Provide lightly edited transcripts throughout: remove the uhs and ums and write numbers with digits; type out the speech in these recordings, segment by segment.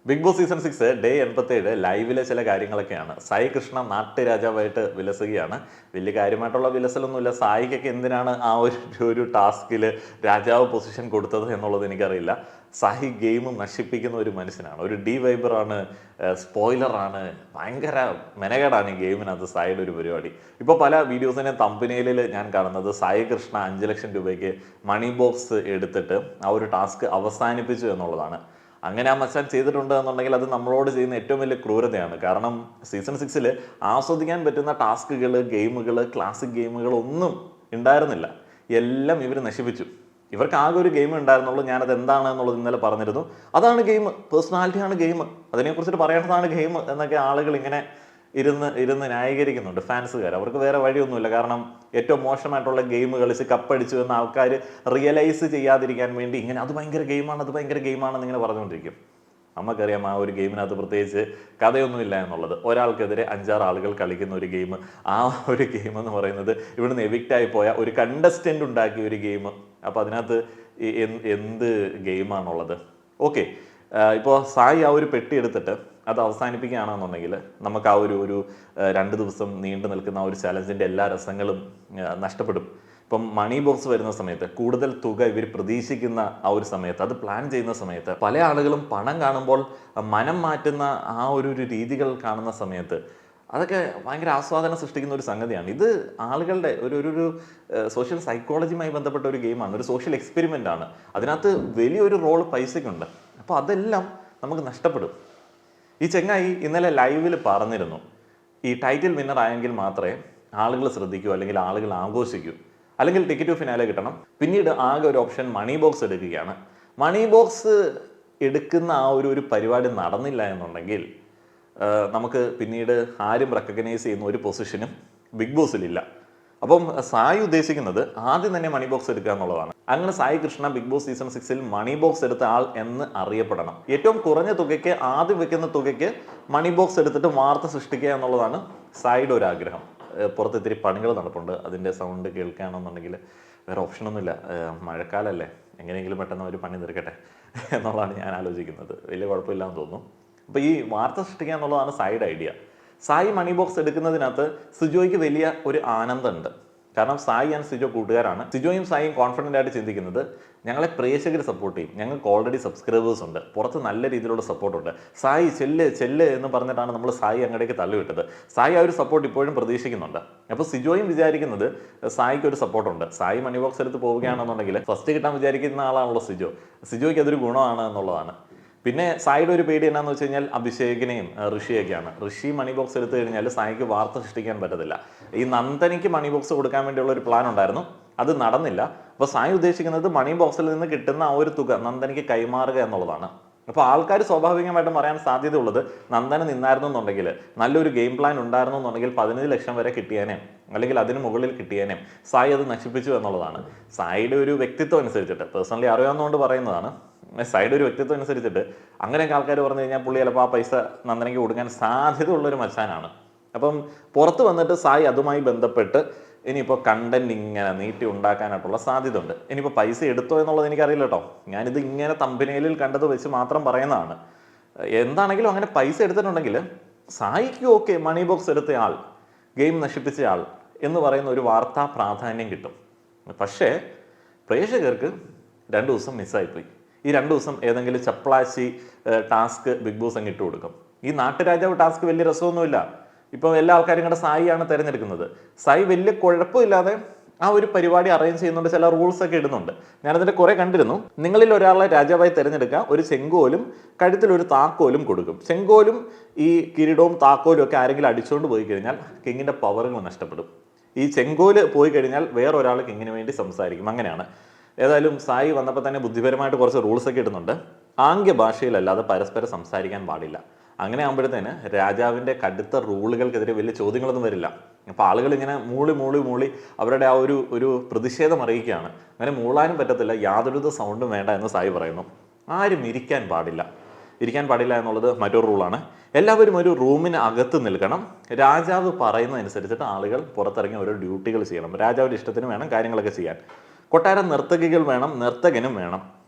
Big Boss season 6 day 87 ലൈവിലെ ചില കാര്യങ്ങളൊക്കെയാണ്. സായി കൃഷ്ണ നാട്ടുരാജാവായിട്ട് വിലസുകയാണ്. വലിയ കാര്യമായിട്ടുള്ള വിലസലൊന്നുമില്ല. സായിക്കൊക്കെ എന്തിനാണ് ആ ഒരു ടാസ്കിൽ രാജാവ് പൊസിഷൻ കൊടുത്തത് എന്നുള്ളത് എനിക്കറിയില്ല. സായി ഗെയിം നശിപ്പിക്കുന്ന ഒരു മനുഷ്യനാണ്. ഒരു ഡി വൈബറാണ്, സ്പോയിലറാണ്, ഭയങ്കര മെനകേടാണ് ഈ ഗെയിമിനകത്ത് സായിയുടെ ഒരു പരിപാടി. ഇപ്പോൾ പല വീഡിയോസിൻ്റെ തമ്പനയിലിൽ ഞാൻ കാണുന്നത് സായി കൃഷ്ണ 5 ലക്ഷം രൂപയ്ക്ക് മണി ബോക്സ് എടുത്തിട്ട് ആ ഒരു ടാസ്ക് അവസാനിപ്പിച്ചു എന്നുള്ളതാണ്. അങ്ങനെ ആ മച്ചാൻ ചെയ്തിട്ടുണ്ട് എന്നുണ്ടെങ്കിൽ അത് നമ്മളോട് ചെയ്യുന്ന ഏറ്റവും വലിയ ക്രൂരതയാണ്. കാരണം സീസൺ 6 ആസ്വദിക്കാൻ പറ്റുന്ന ടാസ്കുകൾ, ഗെയിമുകൾ, ക്ലാസിക് ഗെയിമുകൾ ഒന്നും ഉണ്ടായിരുന്നില്ല. എല്ലാം ഇവർ നശിപ്പിച്ചു. ഇവർക്ക് ആകെ ഒരു ഗെയിം ഉണ്ടായിരുന്നുള്ളൂ. ഞാനത് എന്താണ് എന്നുള്ളത് ഇന്നലെ പറഞ്ഞിരുന്നു. അതാണ് ഗെയിം, പേഴ്സണാലിറ്റിയാണ് ഗെയിം, അതിനെക്കുറിച്ചിട്ട് പറയേണ്ടതാണ് ഗെയിം എന്നൊക്കെ ആളുകൾ ഇങ്ങനെ ഇരുന്ന് ന്യായീകരിക്കുന്നുണ്ട്. ഫാൻസുകാർ, അവർക്ക് വേറെ വഴിയൊന്നുമില്ല. കാരണം ഏറ്റവും മോശമായിട്ടുള്ള ഗെയിം കളിച്ച് കപ്പടിച്ചു എന്ന് ആൾക്കാർ റിയലൈസ് ചെയ്യാതിരിക്കാൻ വേണ്ടി ഇങ്ങനെ അത് ഭയങ്കര ഗെയിമാണ്, അത് ഭയങ്കര ഗെയിമാണെന്ന് ഇങ്ങനെ പറഞ്ഞുകൊണ്ടിരിക്കും. നമുക്കറിയാം ആ ഒരു ഗെയിമിനകത്ത് പ്രത്യേകിച്ച് കഥയൊന്നുമില്ല എന്നുള്ളത്. ഒരാൾക്കെതിരെ 5-6 ആളുകൾ കളിക്കുന്ന ഒരു ഗെയിം. ആ ഒരു ഗെയിം എന്ന് പറയുന്നത് ഇവിടുന്ന് എവിക്റ്റായി പോയ ഒരു കണ്ടസ്റ്റൻ്റ് ഉണ്ടാക്കിയ ഒരു ഗെയിം. അപ്പോൾ അതിനകത്ത് എന്ത് ഗെയിമാണുള്ളത്? ഓക്കെ, ഇപ്പോൾ സായി ആ ഒരു പെട്ടി എടുത്തിട്ട് അത് അവസാനിപ്പിക്കുകയാണെന്നുണ്ടെങ്കിൽ നമുക്ക് ആ ഒരു 2 ദിവസം നീണ്ടു നിൽക്കുന്ന ആ ഒരു ചലഞ്ചിൻ്റെ എല്ലാ രസങ്ങളും നഷ്ടപ്പെടും. ഇപ്പം മണി ബോക്സ് വരുന്ന സമയത്ത് കൂടുതൽ തുക ഇവർ പ്രതീക്ഷിക്കുന്ന ആ ഒരു സമയത്ത്, അത് പ്ലാൻ ചെയ്യുന്ന സമയത്ത് പല ആളുകളും പണം കാണുമ്പോൾ മനം മാറ്റുന്ന ആ ഒരു രീതികൾ കാണുന്ന സമയത്ത് അതൊക്കെ ഭയങ്കര ആസ്വാദനം സൃഷ്ടിക്കുന്ന ഒരു സംഗതിയാണ്. ഇത് ആളുകളുടെ ഒരു സോഷ്യൽ സൈക്കോളജിയുമായി ബന്ധപ്പെട്ട ഒരു ഗെയിമാണ്, ഒരു സോഷ്യൽ എക്സ്പെരിമെൻ്റ് ആണ്. അതിനകത്ത് വലിയൊരു റോൾ പൈസയ്ക്കുണ്ട്. അപ്പോൾ അതെല്ലാം നമുക്ക് നഷ്ടപ്പെടും. ഈ ചെങ്ങായി ഇന്നലെ ലൈവിൽ പറഞ്ഞിരുന്നു, ഈ ടൈറ്റിൽ വിന്നർ ആയെങ്കിൽ മാത്രമേ ആളുകൾ ശ്രദ്ധിക്കൂ, അല്ലെങ്കിൽ ആളുകൾ ആഘോഷിക്കൂ, അല്ലെങ്കിൽ ടിക്കറ്റ് ഫിനാലെ കിട്ടണം. പിന്നീട് ആകെ ഒരു ഓപ്ഷൻ മണി ബോക്സ് എടുക്കുകയാണ്. മണി ബോക്സ് എടുക്കുന്ന ആ ഒരു പരിപാടി നടന്നില്ല എന്നുണ്ടെങ്കിൽ നമുക്ക് പിന്നീട് ആരും റെക്കഗ്നൈസ് ചെയ്യുന്ന ഒരു പൊസിഷനും ബിഗ് ബോസിലില്ല. അപ്പം സായി ഉദ്ദേശിക്കുന്നത് ആദ്യം തന്നെ മണി ബോക്സ് എടുക്കുക എന്നുള്ളതാണ്. അങ്ങനെ Sai Krishna Bigg Boss season 6 money box എടുത്ത ആൾ എന്ന് അറിയപ്പെടണം. ഏറ്റവും കുറഞ്ഞ തുകയ്ക്ക്, ആദ്യം വെക്കുന്ന തുകയ്ക്ക് മണി ബോക്സ് എടുത്തിട്ട് വാർത്ത സൃഷ്ടിക്കുക എന്നുള്ളതാണ് സായിയുടെ ഒരു ആഗ്രഹം. പുറത്ത് ഇത്തിരി പണികൾ നടപ്പുണ്ട്, അതിൻ്റെ സൗണ്ട് കേൾക്കുകയാണെന്നുണ്ടെങ്കിൽ വേറെ ഓപ്ഷനൊന്നുമില്ല. മഴക്കാലമല്ലേ, എങ്ങനെയെങ്കിലും പെട്ടെന്ന് ഒരു പണി തീർക്കട്ടെ എന്നുള്ളതാണ് ഞാൻ ആലോചിക്കുന്നത്. വലിയ കുഴപ്പമില്ലാന്ന് തോന്നുന്നു. അപ്പോൾ ഈ വാർത്ത സൃഷ്ടിക്കുക എന്നുള്ളതാണ് സായിയുടെ ഐഡിയ. സായി മണി ബോക്സ് എടുക്കുന്നതിനകത്ത് സിജോയ്ക്ക് വലിയ ഒരു ആനന്ദമുണ്ട്. കാരണം സായി ആൻഡ് സിജോ കൂട്ടുകാരാണ്. സിജോയും സായിയും കോൺഫിഡൻ്റ് ആയിട്ട് ചിന്തിക്കുന്നത് ഞങ്ങളെ പ്രേക്ഷകർ സപ്പോർട്ട് ചെയ്യും, ഞങ്ങൾക്ക് ഓൾറെഡി സബ്സ്ക്രൈബേഴ്സ് ഉണ്ട്, പുറത്ത് നല്ല രീതിയിലുള്ള സപ്പോർട്ടുണ്ട്, സായി ചെല്ല് എന്ന് പറഞ്ഞിട്ടാണ് നമ്മൾ സായി അങ്ങടേക്ക് തള്ളിവിട്ടത്. സായി ആ ഒരു സപ്പോർട്ട് ഇപ്പോഴും പ്രതീക്ഷിക്കുന്നുണ്ട്. അപ്പോൾ സിജോയും വിചാരിക്കുന്നത് സായിക്ക് ഒരു സപ്പോർട്ടുണ്ട്. സായി മണി ബോക്സ് എടുത്ത് പോവുകയാണെന്നുണ്ടെങ്കിൽ ഫസ്റ്റ് കിട്ടാൻ വിചാരിക്കുന്ന ആളാണല്ലോ സിജോ. സിജോയ്ക്ക് അതൊരു ഗുണമാണ് എന്നുള്ളതാണ്. പിന്നെ സായിയുടെ ഒരു പേടി എന്നാന്ന് വെച്ച് കഴിഞ്ഞാൽ അഭിഷേകിനെയും ഋഷിയൊക്കെയാണ്. ഋഷി മണി ബോക്സ് എടുത്തു കഴിഞ്ഞാൽ സായിക്ക് വാർത്ത സൃഷ്ടിക്കാൻ പറ്റത്തില്ല. ഈ നന്ദനയ്ക്ക് മണി ബോക്സ് കൊടുക്കാൻ വേണ്ടിയുള്ള ഒരു പ്ലാൻ ഉണ്ടായിരുന്നു, അത് നടന്നില്ല. അപ്പോൾ സായി ഉദ്ദേശിക്കുന്നത് മണി ബോക്സിൽ നിന്ന് കിട്ടുന്ന ആ ഒരു തുക നന്ദനയ്ക്ക് കൈമാറുക എന്നുള്ളതാണ്. അപ്പോൾ ആൾക്കാർ സ്വാഭാവികമായിട്ടും പറയാൻ സാധ്യതയുള്ളത് നന്ദന നിന്നായിരുന്നു എന്നുണ്ടെങ്കിൽ, നല്ലൊരു ഗെയിം പ്ലാൻ ഉണ്ടായിരുന്നു എന്നുണ്ടെങ്കിൽ 15 ലക്ഷം വരെ കിട്ടിയേനെ, അല്ലെങ്കിൽ അതിന് മുകളിൽ കിട്ടിയേനെ. സായി അത് നശിപ്പിച്ചു എന്നുള്ളതാണ്. സായിയുടെ ഒരു വ്യക്തിത്വം അനുസരിച്ചിട്ട്, പേഴ്സണലി അറിയാവുന്നതുകൊണ്ട് പറയുന്നതാണ്, സായിയുടെ ഒരു വ്യക്തിത്വം അനുസരിച്ചിട്ട് അങ്ങനെയൊക്കെ ആൾക്കാർ പറഞ്ഞു കഴിഞ്ഞാൽ പുള്ളി ചിലപ്പോൾ ആ പൈസ നന്ദനയ്ക്ക് കൊടുക്കാൻ സാധ്യത ഉള്ളൊരു മച്ചാനാണ്. അപ്പം പുറത്ത് വന്നിട്ട് സായി അതുമായി ബന്ധപ്പെട്ട് ഇനിയിപ്പോൾ കണ്ടന്റ് ഇങ്ങനെ നീട്ടി ഉണ്ടാക്കാനായിട്ടുള്ള സാധ്യത ഉണ്ട്. ഇനിയിപ്പോൾ പൈസ എടുത്തോ എന്നുള്ളത് എനിക്കറിയില്ല കേട്ടോ. ഞാനിത് ഇങ്ങനെ തമ്പനയിലിൽ കണ്ടത് വെച്ച് മാത്രം പറയുന്നതാണ്. എന്താണെങ്കിലും അങ്ങനെ പൈസ എടുത്തിട്ടുണ്ടെങ്കിൽ സായിക്ക് ഓക്കെ, മണി ബോക്സ് എടുത്ത ആൾ, ഗെയിം നശിപ്പിച്ച ആൾ എന്ന് പറയുന്ന ഒരു വാർത്താ പ്രാധാന്യം കിട്ടും. പക്ഷേ പ്രേക്ഷകർക്ക് 2 ദിവസം മിസ്സായിപ്പോയി. ഈ 2 ദിവസം ഏതെങ്കിലും ചപ്പളാശി ടാസ്ക് ബിഗ് ബോസ് അങ്ങ് ഇട്ട് കൊടുക്കും. ഈ നാട്ടുരാജാവ് ടാസ്ക് വലിയ രസമൊന്നുമില്ല. ഇപ്പോൾ എല്ലാ ആൾക്കാരും കൂടെ സായിയാണ് തിരഞ്ഞെടുക്കുന്നത്. സായി വലിയ കുഴപ്പമില്ലാതെ ആ ഒരു പരിപാടി അറേഞ്ച് ചെയ്യുന്നുണ്ട്, ചില റൂൾസ് ഒക്കെ ഇടുന്നുണ്ട്. ഞാനതിൻ്റെ കുറേ കണ്ടിരുന്നു. നിങ്ങളിൽ ഒരാളെ രാജാവായി തിരഞ്ഞെടുക്കുക, ഒരു ചെങ്കോലും കഴുത്തിലൊരു താക്കോലും കൊടുക്കും. ചെങ്കോലും ഈ കിരീടവും താക്കോലും ഒക്കെ ആരെങ്കിലും അടിച്ചുകൊണ്ട് പോയി കഴിഞ്ഞാൽ കിങ്ങിൻ്റെ പവറുകൾ നഷ്ടപ്പെടും. ഈ ചെങ്കോല് പോയി കഴിഞ്ഞാൽ വേറൊരാൾ കിങ്ങിന് വേണ്ടി സംസാരിക്കും. അങ്ങനെയാണ്. ഏതായാലും സായി വന്നപ്പോൾ തന്നെ ബുദ്ധിപരമായിട്ട് കുറച്ച് റൂൾസ് ഒക്കെ ഇടുന്നുണ്ട്. ആംഗ്യ ഭാഷയിലല്ലാതെ പരസ്പരം സംസാരിക്കാൻ പാടില്ല. അങ്ങനെ ആകുമ്പോഴത്തേന് രാജാവിൻ്റെ കടുത്ത റൂളുകൾക്കെതിരെ വലിയ ചോദ്യങ്ങളൊന്നും വരില്ല. അപ്പോൾ ആളുകൾ ഇങ്ങനെ മൂളി അവരുടെ ആ ഒരു പ്രതിഷേധം അറിയിക്കുകയാണ്. അങ്ങനെ മൂളാനും പറ്റത്തില്ല, യാതൊരു സൗണ്ടും വേണ്ട എന്ന് സായി പറയുന്നു. ആരും ഇരിക്കാൻ പാടില്ല എന്നുള്ളത് മറ്റൊരു റൂളാണ്. എല്ലാവരും ഒരു റൂമിന് അകത്ത് നിൽക്കണം. രാജാവ് പറയുന്നതനുസരിച്ചിട്ട് ആളുകൾ പുറത്തിറങ്ങി ഓരോ ഡ്യൂട്ടികൾ ചെയ്യണം. രാജാവിൻ്റെ ഇഷ്ടത്തിന് വേണം കാര്യങ്ങളൊക്കെ ചെയ്യാൻ. കൊട്ടാരം നർത്തകികൾ വേണം, നർത്തകനും വേണം.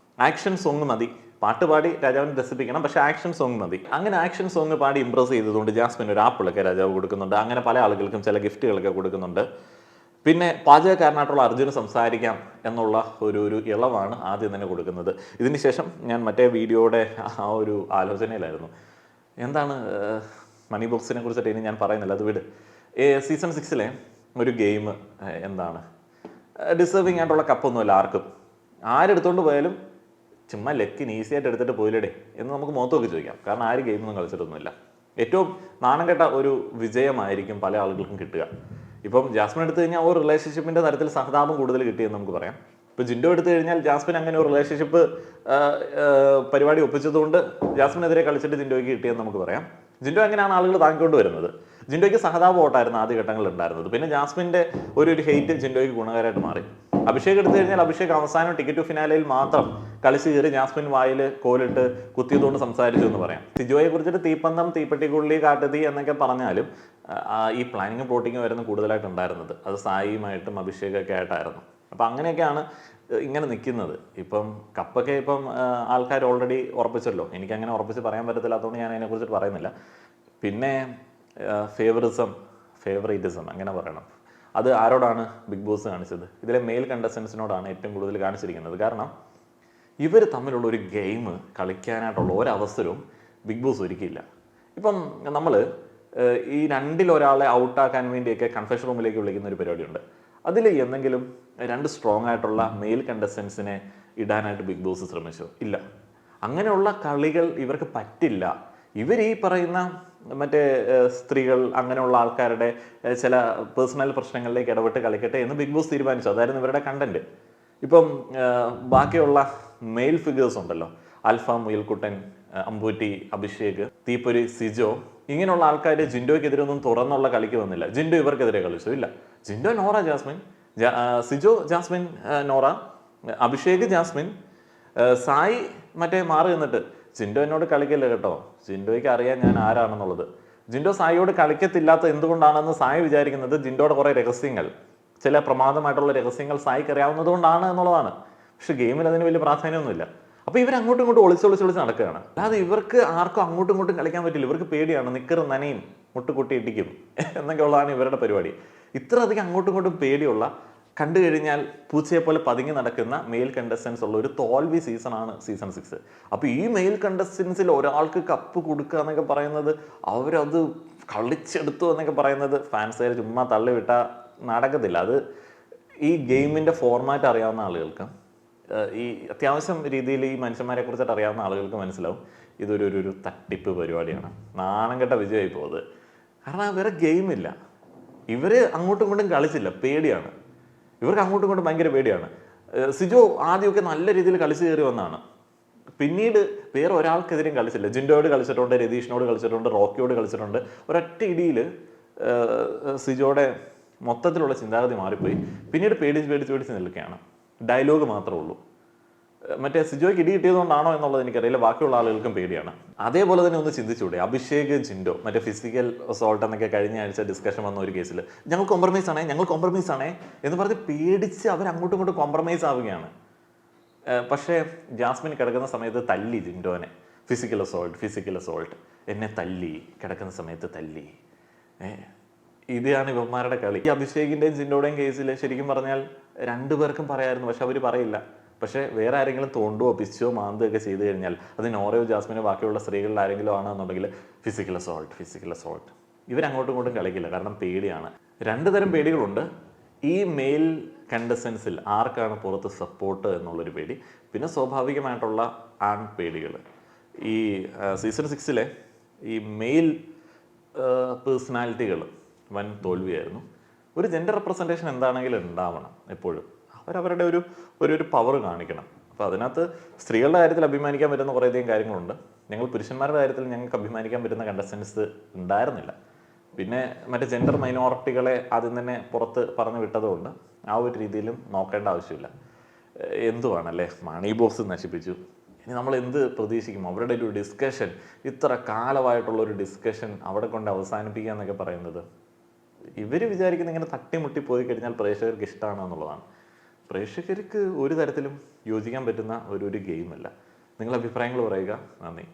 ആക്ഷൻ സോങ് മതി, പാട്ട് പാടി രാജാവിനെ രസിപ്പിക്കണം, പക്ഷേ ആക്ഷൻ സോങ് മതി. അങ്ങനെ ആക്ഷൻ സോങ് പാടി ഇംപ്രസ് ചെയ്തതുകൊണ്ട് ജാസ്മിൻ ഒരു ആപ്പിളൊക്കെ രാജാവ് കൊടുക്കുന്നുണ്ട്. അങ്ങനെ പല ആളുകൾക്കും ചില ഗിഫ്റ്റുകളൊക്കെ കൊടുക്കുന്നുണ്ട്. പിന്നെ പാചകക്കാരനായിട്ടുള്ള അർജുന് സംസാരിക്കാം എന്നുള്ള ഒരു ഇളവാണ് ആദ്യം തന്നെ കൊടുക്കുന്നത്. ഇതിന് ശേഷം ഞാൻ മറ്റേ വീഡിയോയുടെ ആ ഒരു ആലോചനയിലായിരുന്നു. എന്താണ് മണി ബോക്സിനെ കുറിച്ചിട്ട് ഇനി ഞാൻ പറയുന്നില്ല, അത് വിട്. സീസൺ 6 ഒരു ഗെയിം എന്താണ്, ഡിസേർവിങ് ആയിട്ടുള്ള കപ്പൊന്നുമല്ല ആർക്കും. ആരെടുത്തോണ്ട് പോയാലും ചുമ്മാ ലക്കിന് ഈസി ആയിട്ട് എടുത്തിട്ട് പോയില്ലേ എന്ന് നമുക്ക് മുഖത്തൊക്കെ ചോദിക്കാം. കാരണം ആര് ഗെയിമൊന്നും കളിച്ചിട്ടൊന്നുമില്ല. ഏറ്റവും നാണം കെട്ട ഒരു വിജയമായിരിക്കും പല ആളുകൾക്കും കിട്ടുക. ഇപ്പം ജാസ്മിൻ എടുത്തു കഴിഞ്ഞാൽ ഒരു റിലേഷൻഷിപ്പിൻ്റെ തരത്തിൽ സഹതാപം കൂടുതൽ കിട്ടിയെന്ന് നമുക്ക് പറയാം. ഇപ്പോൾ ജിൻഡോ എടുത്തു കഴിഞ്ഞാൽ ജാസ്മിൻ അങ്ങനെ ഒരു റിലേഷൻഷിപ്പ് പരിപാടി ഒപ്പിച്ചതുകൊണ്ട് ജാസ്മിനെതിരെ കളിച്ചിട്ട് ജിൻഡോയ്ക്ക് കിട്ടിയെന്ന് നമുക്ക് പറയാം. ജിൻഡോ എങ്ങനെയാണ് ആളുകൾ താങ്ങിക്കൊണ്ട് വരുന്നത്? ജിൻഡോയ്ക്ക് സഹതാപ വോട്ടായിരുന്നു ആദ്യ ഘട്ടങ്ങളിൽ ഉണ്ടായിരുന്നത്. പിന്നെ ജാസ്മിൻ്റെ ഒരു ഹെയ്റ്റ് ജിൻഡോയ്ക്ക് ഗുണകരമായിട്ട് മാറി. അഭിഷേക് എടുത്തു കഴിഞ്ഞാൽ അഭിഷേക് അവസാനം ടിക്കറ്റ് ടു ഫിനാലയിൽ മാത്രം കളിച്ച് കയറി ജാസ്മിൻ വായിൽ കോലിട്ട് കുത്തിയതുകൊണ്ട് സംസാരിച്ചു എന്ന് പറയാം. സിജോയെ കുറിച്ചിട്ട് തീപ്പന്തം, തീപ്പെട്ടിക്കുള്ളി, കാട്ടുതീ എന്നൊക്കെ പറഞ്ഞാലും ഈ പ്ലാനിങ്ങും പ്ലോട്ടിങ്ങും വരുന്ന കൂടുതലായിട്ടുണ്ടായിരുന്നത് അത് സായിയുമായിട്ടും അഭിഷേകൊക്കെ ആയിട്ടായിരുന്നു. അപ്പം അങ്ങനെയൊക്കെയാണ് ഇങ്ങനെ നിൽക്കുന്നത്. ഇപ്പം കപ്പൊക്കെ ഇപ്പം ആൾക്കാർ ഓൾറെഡി ഉറപ്പിച്ചല്ലോ. എനിക്കങ്ങനെ ഉറപ്പിച്ച് പറയാൻ പറ്റത്തില്ലാത്തതുകൊണ്ട് ഞാൻ അതിനെക്കുറിച്ചിട്ട് പറയുന്നില്ല. പിന്നെ ഫേവറിറ്റിസം അങ്ങനെ പറയണം. അത് ആരോടാണ് ബിഗ് ബോസ് കാണിച്ചത്? ഇതിലെ മെയിൽ കണ്ടസ്റ്റൻസിനോടാണ് ഏറ്റവും കൂടുതൽ കാണിച്ചിരിക്കുന്നത്. കാരണം ഇവർ തമ്മിലുള്ള ഒരു ഗെയിം കളിക്കാനായിട്ടുള്ള ഒരവസരവും ബിഗ് ബോസ് ഒരുക്കിയില്ല. ഇപ്പം നമ്മൾ ഈ രണ്ടിലൊരാളെ ഔട്ടാക്കാൻ വേണ്ടിയൊക്കെ കൺഫെഷൻ റൂമിലേക്ക് വിളിക്കുന്ന ഒരു പരിപാടിയുണ്ട്. അതിൽ എന്തെങ്കിലും രണ്ട് സ്ട്രോങ് ആയിട്ടുള്ള മെയിൽ കണ്ടസ്റ്റൻസിനെ ഇടാനായിട്ട് ബിഗ് ബോസ് ശ്രമിച്ചോ? ഇല്ല. അങ്ങനെയുള്ള കളികൾ ഇവർക്ക് പറ്റില്ല. ഇവർ ഈ പറയുന്ന മറ്റേ സ്ത്രീകൾ അങ്ങനെയുള്ള ആൾക്കാരുടെ ചില പേഴ്സണൽ പ്രശ്നങ്ങളിലേക്ക് ഇടപെട്ട് കളിക്കട്ടെ എന്ന് ബിഗ് ബോസ് തീരുമാനിച്ചു. അതായിരുന്നു ഇവരുടെ കണ്ടന്റ്. ഇപ്പം ബാക്കിയുള്ള മെയിൽ ഫിഗേഴ്സ് ഉണ്ടല്ലോ, അൽഫ, മുയൽക്കുട്ടൻ, അമ്പൂറ്റി, അഭിഷേക്, തീപ്പൊരി, സിജോ, ഇങ്ങനെയുള്ള ആൾക്കാർ ജിൻഡോയ്ക്കെതിരൊന്നും തുറന്നുള്ള കളിക്ക് വന്നില്ല. ജിൻഡോ ഇവർക്കെതിരെ കളിച്ചു ഇല്ല. ജിൻഡോ, നോറ, ജാസ്മിൻ, സിജോ, ജാസ്മിൻ, നോറ, അഭിഷേക്, ജാസ്മിൻ, സായി മറ്റേ മാറി നിന്നിട്ട് ജിൻഡോ എന്നോട് കളിക്കില്ല കേട്ടോ, ജിൻഡോയ്ക്ക് അറിയാൻ ഞാൻ ആരാണെന്നുള്ളത്. ജിൻഡോ സായിയോട് കളിക്കത്തില്ലാത്ത എന്തുകൊണ്ടാണെന്ന് സായി വിചാരിക്കുന്നത് ജിൻഡോയുടെ കുറേ രഹസ്യങ്ങൾ, ചില പ്രമാദമായിട്ടുള്ള രഹസ്യങ്ങൾ സായിക്ക് അറിയാവുന്നത് കൊണ്ടാണ് എന്നുള്ളതാണ്. പക്ഷെ ഗെയിമിൽ അതിന് വലിയ പ്രാധാന്യമൊന്നുമില്ല. അപ്പോൾ ഇവർ അങ്ങോട്ടും ഇങ്ങോട്ടും ഒളിച്ചൊളിച്ച് നടക്കുകയാണ്. അല്ലാതെ ഇവർക്ക് ആർക്കും അങ്ങോട്ടും ഇങ്ങോട്ടും കളിക്കാൻ പറ്റില്ല. ഇവർക്ക് പേടിയാണ്, നിക്കറും നനയും മുട്ടുകുട്ടി ഇടിക്കും എന്നൊക്കെ ഉള്ളതാണ് ഇവരുടെ പരിപാടി. ഇത്ര അധികം അങ്ങോട്ടും ഇങ്ങോട്ടും പേടിയുള്ള, കണ്ടു കഴിഞ്ഞാൽ പൂച്ചയെ പോലെ പതുങ്ങി നടക്കുന്ന മെയിൽ കണ്ടസ്റ്റൻസ് ഉള്ള ഒരു തോൽവി സീസണാണ് സീസൺ 6. അപ്പോൾ ഈ മെയിൽ കണ്ടസ്റ്റൻസിൽ ഒരാൾക്ക് കപ്പ് കൊടുക്കുക എന്നൊക്കെ പറയുന്നത്, അവരത് കളിച്ചെടുത്തു എന്നൊക്കെ പറയുന്നത് ഫാൻസുകാർ ചുമ്മാ തള്ളിവിട്ടാൽ നടക്കത്തില്ല. അത് ഈ ഗെയിമിൻ്റെ ഫോർമാറ്റ് അറിയാവുന്ന ആളുകൾക്ക്, ഈ അത്യാവശ്യം രീതിയിൽ ഈ മനുഷ്യന്മാരെ കുറിച്ചിട്ട് അറിയാവുന്ന ആളുകൾക്ക് മനസ്സിലാവും ഇതൊരു തട്ടിപ്പ് പരിപാടിയാണ്. നാണം കെട്ട വിജയമായി പോകുന്നത്. കാരണം വേറെ ഗെയിമില്ല. ഇവർ അങ്ങോട്ടും ഇങ്ങോട്ടും കളിച്ചില്ല, പേടിയാണ്. ഇവർക്ക് അങ്ങോട്ടും ഇങ്ങോട്ടും ഭയങ്കര പേടിയാണ്. സിജോ ആദ്യമൊക്കെ നല്ല രീതിയിൽ കളിച്ച് കയറി വന്നതാണ്. പിന്നീട് വേറെ ഒരാൾക്കെതിരെയും കളിച്ചില്ല. ജിൻഡോയോട് കളിച്ചിട്ടുണ്ട്, രതീഷിനോട് കളിച്ചിട്ടുണ്ട്, റോക്കിയോട് കളിച്ചിട്ടുണ്ട്. ഒരൊറ്റ ഇടിയിൽ സിജോയുടെ മൊത്തത്തിലുള്ള ചിന്താഗതി മാറിപ്പോയി. പിന്നീട് പേടിച്ച് നിൽക്കുകയാണ്. ഡയലോഗ് മാത്രമേ ഉള്ളൂ. മറ്റേ സിജോയ്ക്ക് ഇടി കിട്ടിയതുകൊണ്ടാണോ എന്നുള്ളത് എനിക്കറിയില്ല. ബാക്കിയുള്ള ആളുകൾക്കും പേടിയാണ്. അതേപോലെ തന്നെ ഒന്ന് ചിന്തിച്ചൂടെ, അഭിഷേക്, ജിൻഡോ മറ്റേ ഫിസിക്കൽ അസോൾട്ട് എന്നൊക്കെ കഴിഞ്ഞ ആഴ്ച ഡിസ്കഷൻ വന്ന ഒരു കേസിൽ ഞങ്ങൾ കോംപ്രമൈസ് ആണേ എന്ന് പറഞ്ഞ് പേടിച്ച് അവർ അങ്ങോട്ടും ഇങ്ങോട്ടും കോംപ്രമൈസ് ആവുകയാണ്. പക്ഷേ ജാസ്മിൻ കിടക്കുന്ന സമയത്ത് തല്ലി ജിൻഡോനെ. ഫിസിക്കൽ അസോൾട്ട് എന്നെ തല്ലി, കിടക്കുന്ന സമയത്ത് തല്ലി. ഇതാണ് ഇവന്മാരുടെ കളി. ഈ അഭിഷേകിൻ്റെയും ജിൻഡോയുടെയും കേസിൽ ശരിക്കും പറഞ്ഞാൽ രണ്ടുപേർക്കും പറയാമായിരുന്നു, പക്ഷെ അവർ പറയില്ല. പക്ഷേ വേറെ ആരെങ്കിലും തോണ്ടുകയോ പിച്ചോ മാന്തുകയൊക്കെ ചെയ്ത് കഴിഞ്ഞാൽ അത് നോറയോ ജാസ്മിനോ ബാക്കിയുള്ള സ്ത്രീകളിൽ ആരെങ്കിലും ആണെന്നുണ്ടെങ്കിൽ ഫിസിക്കൽ അസോൾട്ട് ഇവരങ്ങോട്ടും ഇങ്ങോട്ടും കളിക്കില്ല. കാരണം പേടിയാണ്. രണ്ട് തരം പേടികളുണ്ട്. ഈ മെയിൽ കണ്ടസ്റ്റൻസിൽ ആർക്കാണ് പുറത്ത് സപ്പോർട്ട് എന്നുള്ളൊരു പേടി, പിന്നെ സ്വാഭാവികമായിട്ടുള്ള ആൺ പേടികൾ. ഈ സീസൺ 6 ഈ മെയിൽ പേഴ്സണാലിറ്റികൾ വൻ തോൽവിയായിരുന്നു. ഒരു ജെൻഡർ റെപ്രസെൻറ്റേഷൻ എന്താണെങ്കിലും ഉണ്ടാവണം എപ്പോഴും. അവരവരുടെ ഒരു പവർ കാണിക്കണം. അപ്പോൾ അതിനകത്ത് സ്ത്രീകളുടെ കാര്യത്തിൽ അഭിമാനിക്കാൻ പറ്റുന്ന കുറേയധികം കാര്യങ്ങളുണ്ട്. ഞങ്ങൾ പുരുഷന്മാരുടെ കാര്യത്തിൽ ഞങ്ങൾക്ക് അഭിമാനിക്കാൻ പറ്റുന്ന കണ്ടസ്റ്റൻസ് ഉണ്ടായിരുന്നില്ല. പിന്നെ മറ്റേ ജെൻഡർ മൈനോറിറ്റികളെ ആദ്യം തന്നെ പുറത്ത് പറഞ്ഞു വിട്ടതുകൊണ്ട് ആ ഒരു രീതിയിലും നോക്കേണ്ട ആവശ്യമില്ല. എന്തുവാണല്ലേ, മണി ബോക്സ് നശിപ്പിച്ചു. ഇനി നമ്മൾ എന്ത് പ്രതീക്ഷിക്കും? അവരുടെ ഒരു ഡിസ്കഷൻ, ഇത്ര കാലമായിട്ടുള്ളൊരു ഡിസ്കഷൻ അവിടെ കൊണ്ട് അവസാനിപ്പിക്കുക എന്നൊക്കെ പറയുന്നത്, ഇവർ വിചാരിക്കുന്ന ഇങ്ങനെ തട്ടിമുട്ടി പോയി കഴിഞ്ഞാൽ പ്രേക്ഷകർക്ക് ഇഷ്ടമാണ് എന്നുള്ളതാണ്. പ്രേക്ഷകർക്ക് ഒരു തരത്തിലും യോജിക്കാൻ പറ്റുന്ന ഒരു ഗെയിമല്ല. നിങ്ങളുടെ അഭിപ്രായങ്ങൾ പറയുക. നന്ദി.